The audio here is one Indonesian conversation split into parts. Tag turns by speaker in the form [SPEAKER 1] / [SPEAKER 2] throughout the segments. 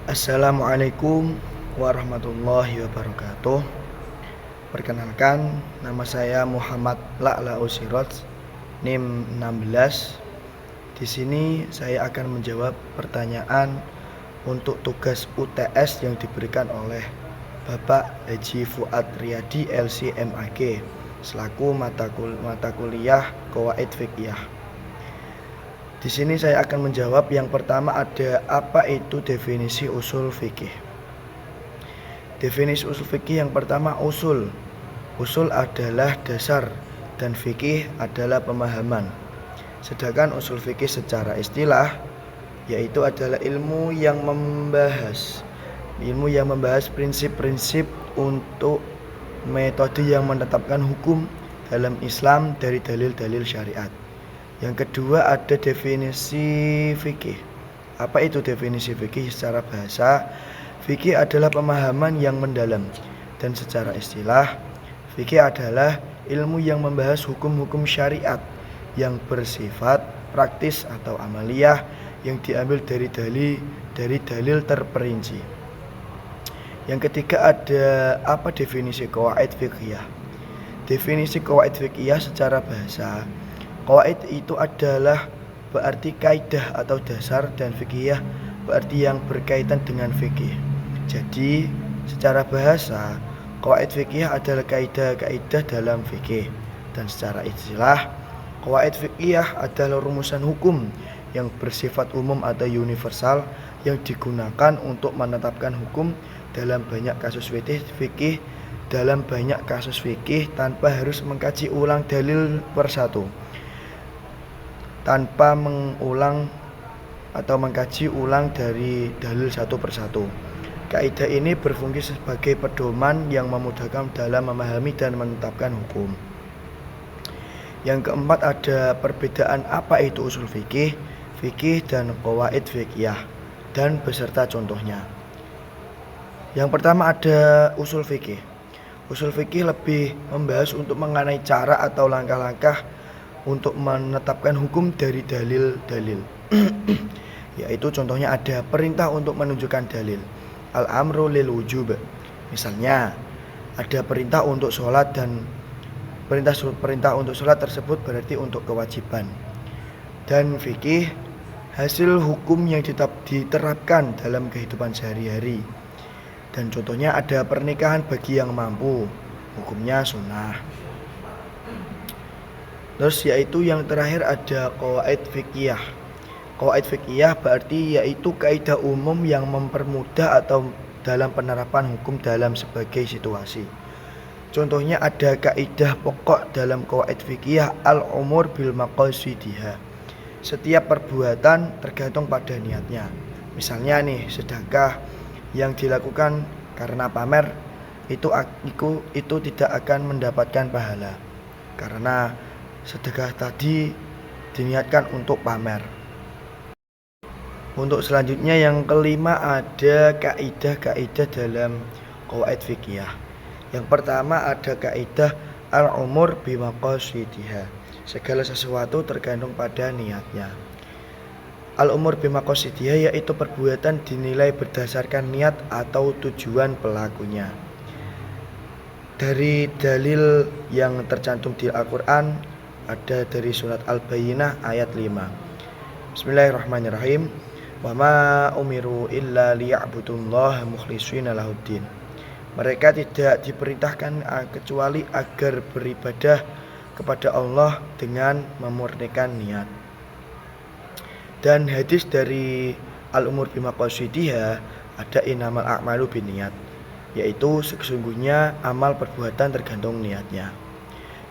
[SPEAKER 1] Assalamualaikum warahmatullahi wabarakatuh. Perkenalkan, nama saya Muhammad La'lau Siraj, NIM 16. Di sini saya akan menjawab pertanyaan untuk tugas UTS yang diberikan oleh Bapak Haji Fuad Riyadi LCMAG selaku mata kuliah Qawaid Fiqhiyah. Di sini saya akan menjawab. Yang pertama ada apa itu definisi usul fikih. Definisi usul fikih yang pertama, usul. Usul adalah dasar dan fikih adalah pemahaman. Sedangkan usul fikih secara istilah yaitu adalah ilmu yang membahas prinsip-prinsip untuk metode yang menetapkan hukum dalam Islam dari dalil-dalil syariat. Yang kedua ada definisi fikih. Apa itu definisi fikih secara bahasa? Fikih adalah pemahaman yang mendalam, dan secara istilah fikih adalah ilmu yang membahas hukum-hukum syariat yang bersifat praktis atau amaliyah yang diambil dari dalil terperinci. Yang ketiga ada apa definisi qawaid fiqhiyah. Definisi qawaid fiqhiyah secara bahasa, qawaid itu adalah berarti kaidah atau dasar, dan fiqhiyah berarti yang berkaitan dengan fikih. Jadi secara bahasa, qawaid fiqhiyah adalah kaidah-kaidah dalam fikih, dan secara istilah qawaid fiqhiyah adalah rumusan hukum yang bersifat umum atau universal yang digunakan untuk menetapkan hukum dalam banyak kasus fikih tanpa harus mengkaji ulang dalil persatu, tanpa mengulang atau mengkaji ulang dari dalil satu persatu. Kaidah ini berfungsi sebagai pedoman yang memudahkan dalam memahami dan menetapkan hukum. Yang keempat ada perbedaan apa itu usul fikih, dan qawaid fiqhiyah, dan beserta contohnya. Yang pertama ada usul fikih. Usul fikih lebih membahas untuk mengenai cara atau langkah-langkah untuk menetapkan hukum dari dalil-dalil. Yaitu contohnya ada perintah untuk menunjukkan dalil, al-amru lil wujub. Misalnya ada perintah untuk sholat, dan perintah untuk sholat tersebut berarti untuk kewajiban. Dan fikih hasil hukum yang diterapkan dalam kehidupan sehari-hari. Dan contohnya ada pernikahan bagi yang mampu, hukumnya sunnah. Terus yaitu yang terakhir ada qawaid fiqhiyah. Qawaid fiqhiyah berarti yaitu kaidah umum yang mempermudah atau dalam penerapan hukum dalam sebagai situasi. Contohnya ada kaidah pokok dalam qawaid fiqhiyah, al-umur bil maqasidiha. Setiap perbuatan tergantung pada niatnya. Misalnya nih, sedekah yang dilakukan karena pamer itu tidak akan mendapatkan pahala, karena sedekah tadi diniatkan untuk pamer. Untuk selanjutnya yang kelima ada kaidah-kaidah dalam qawaid fiqhiyah. Yang pertama ada kaidah al-umur bi maqasidiha. Segala sesuatu tergantung pada niatnya. Al-umur bi maqasidiha yaitu perbuatan dinilai berdasarkan niat atau tujuan pelakunya. Dari dalil yang tercantum di Al-Quran ada dari surat Al-Bayyinah ayat 5. Bismillahirrahmanirrahim. Wa ma umiru illa liya'budullaha mukhlishina lahuddin. Mereka tidak diperintahkan kecuali agar beribadah kepada Allah dengan memurnikan niat. Dan hadis dari al-umur bima qasidiha ada innamal a'malu binniyat, yaitu sesungguhnya amal perbuatan tergantung niatnya.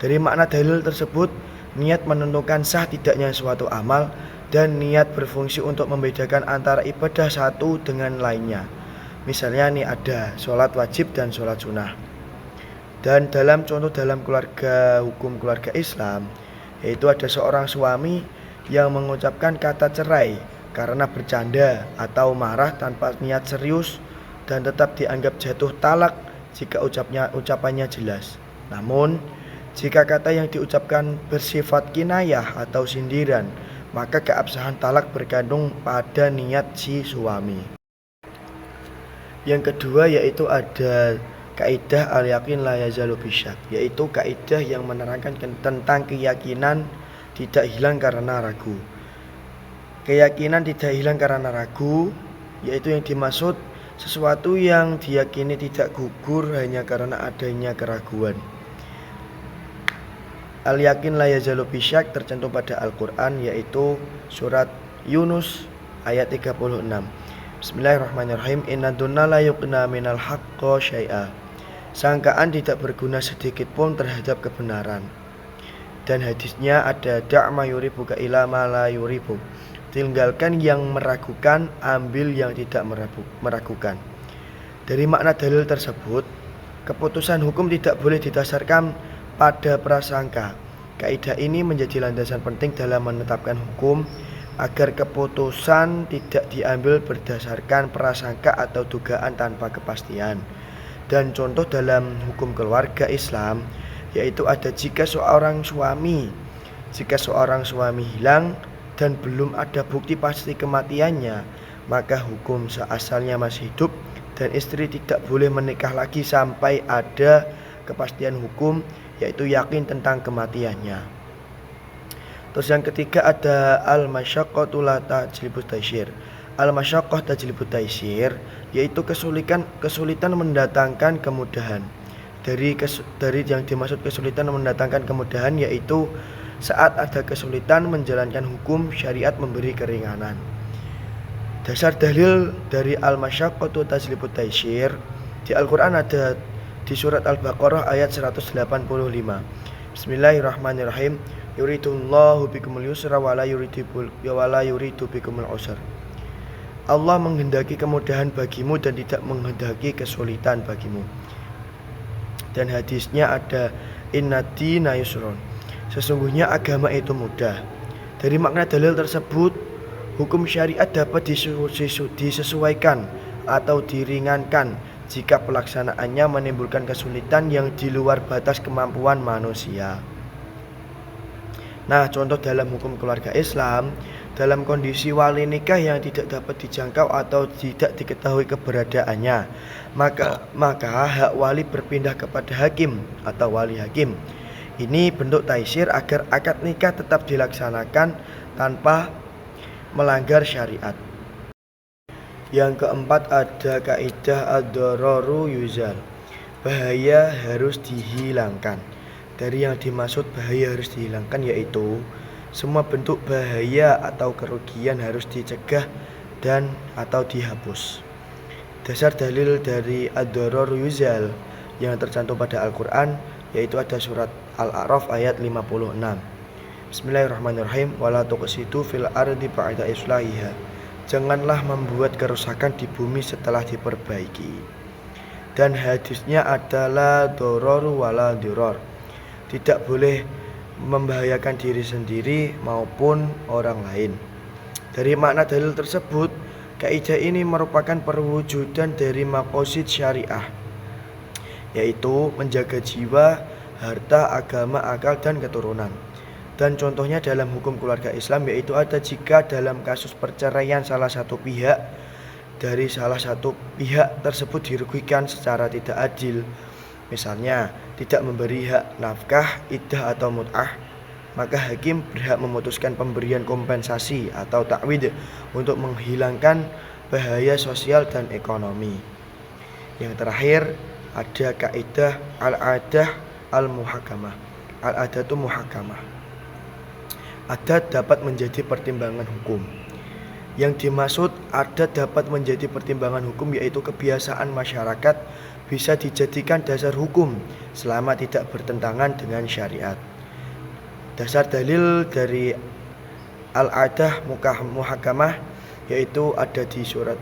[SPEAKER 1] Dari makna dalil tersebut, niat menentukan sah tidaknya suatu amal, dan niat berfungsi untuk membedakan antara ibadah satu dengan lainnya. Misalnya nih ada sholat wajib dan sholat sunnah. Dan dalam contoh dalam hukum keluarga Islam, yaitu ada seorang suami yang mengucapkan kata cerai karena bercanda atau marah tanpa niat serius, dan tetap dianggap jatuh talak jika ucapannya jelas. Namun jika kata yang diucapkan bersifat kinayah atau sindiran, maka keabsahan talak bergantung pada niat si suami. Yang kedua yaitu ada kaidah al-yakin la yazalu bisyak, yaitu kaidah yang menerangkan tentang keyakinan tidak hilang karena ragu. Keyakinan tidak hilang karena ragu, yaitu yang dimaksud sesuatu yang diyakini tidak gugur hanya karena adanya keraguan. Al-yakin la yazalu bisyak tercantum pada Al-Quran, yaitu surat Yunus ayat 36. Bismillahirrahmanirrahim. Inna dunna la yuqna minal haqqo syai'a. Sangkaan tidak berguna sedikit pun terhadap kebenaran. Dan hadisnya ada da'ma yuribuka ila ma la yuribu. Tinggalkan yang meragukan, ambil yang tidak meragukan. Dari makna dalil tersebut, keputusan hukum tidak boleh didasarkan pada prasangka. Kaidah ini menjadi landasan penting dalam menetapkan hukum agar keputusan tidak diambil berdasarkan prasangka atau dugaan tanpa kepastian. Dan contoh dalam hukum keluarga Islam yaitu ada jika seorang suami hilang dan belum ada bukti pasti kematiannya, maka hukum seasalnya masih hidup dan istri tidak boleh menikah lagi sampai ada kepastian hukum, yaitu yakin tentang kematiannya. Terus yang ketiga ada al-masyaqqatu la tajlibut taysir. Al-masyaqqah tajlibut taysir, yaitu kesulitan mendatangkan kemudahan. Dari yang dimaksud kesulitan mendatangkan kemudahan yaitu saat ada kesulitan menjalankan hukum, syariat memberi keringanan. Dasar dalil dari al-masyaqqatu tajlibut taysir di Al-Quran ada di surat Al-Baqarah ayat 185. Bismillahirrahmanirrahim. Yuridullahu bikumul yusra wa la yuridu bikumul usra. Allah menghendaki kemudahan bagimu dan tidak menghendaki kesulitan bagimu. Dan hadisnya ada inna dina yusron. Sesungguhnya agama itu mudah. Dari makna dalil tersebut, hukum syariat dapat disesuaikan atau diringankan jika pelaksanaannya menimbulkan kesulitan yang di luar batas kemampuan manusia. Nah, contoh dalam hukum keluarga Islam, dalam kondisi wali nikah yang tidak dapat dijangkau atau tidak diketahui keberadaannya, maka hak wali berpindah kepada hakim atau wali hakim. Ini bentuk taisir agar akad nikah tetap dilaksanakan tanpa melanggar syariat. Yang keempat ada kaidah ad-dararu yuzal. Bahaya harus dihilangkan. Dari yang dimaksud bahaya harus dihilangkan yaitu semua bentuk bahaya atau kerugian harus dicegah dan atau dihapus. Dasar dalil dari ad-dararu yuzal yang tercantum pada Al-Quran yaitu ada surat Al-A'raf ayat 56. Bismillahirrahmanirrahim. Wala tuqsitu fil ardi ba'da islahiha. Janganlah membuat kerusakan di bumi setelah diperbaiki. Dan hadisnya adalah dororu wala diror. Tidak boleh membahayakan diri sendiri maupun orang lain. Dari makna dalil tersebut, kaidah ini merupakan perwujudan dari maqasid syariah, yaitu menjaga jiwa, harta, agama, akal, dan keturunan. Dan contohnya dalam hukum keluarga Islam yaitu ada jika dalam kasus perceraian salah satu pihak tersebut dirugikan secara tidak adil, misalnya tidak memberi hak nafkah, iddah atau mut'ah, maka hakim berhak memutuskan pemberian kompensasi atau ta'wid untuk menghilangkan bahaya sosial dan ekonomi. Yang terakhir ada kaidah al-adah al-muhakamah. Al-adah itu muhakamah. Adat dapat menjadi pertimbangan hukum. Yang dimaksud adat dapat menjadi pertimbangan hukum yaitu kebiasaan masyarakat bisa dijadikan dasar hukum selama tidak bertentangan dengan syariat. Dasar dalil dari al-adah muhakamah yaitu ada di surat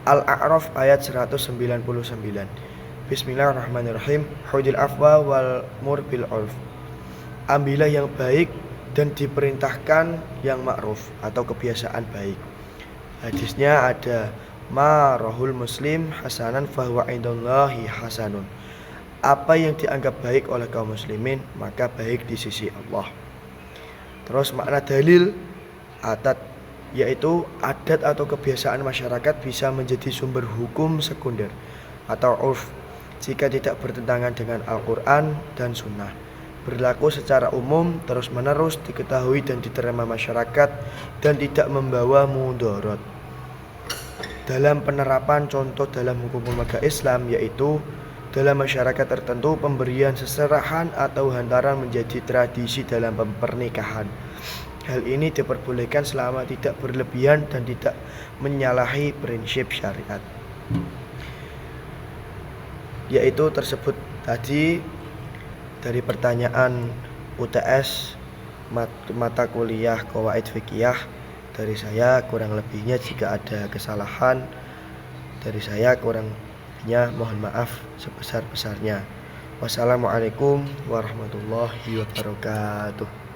[SPEAKER 1] Al-A'raf ayat 199. Bismillahirrahmanirrahim. Hudil afwa wal mur bil urf. Ambillah yang baik dan diperintahkan yang ma'ruf atau kebiasaan baik. Hadisnya ada ma rahul muslim hasanan fahuwa indallahi hasanun. Apa yang dianggap baik oleh kaum muslimin maka baik di sisi Allah. Terus makna dalil yaitu adat atau kebiasaan masyarakat bisa menjadi sumber hukum sekunder atau urf jika tidak bertentangan dengan Al-Quran dan Sunnah, berlaku secara umum, terus-menerus, diketahui dan diterima masyarakat, dan tidak membawa mudorot. Dalam penerapan contoh dalam hukum lembaga Islam, yaitu dalam masyarakat tertentu pemberian seserahan atau hantaran menjadi tradisi dalam pernikahan. Hal ini diperbolehkan selama tidak berlebihan dan tidak menyalahi prinsip syariat. Yaitu tersebut tadi dari pertanyaan UTS mata kuliah Qawaid Fiqhiyah dari saya. Kurang lebihnya jika ada kesalahan dari saya, kurang lebihnya mohon maaf sebesar-besarnya. Wassalamualaikum warahmatullahi wabarakatuh.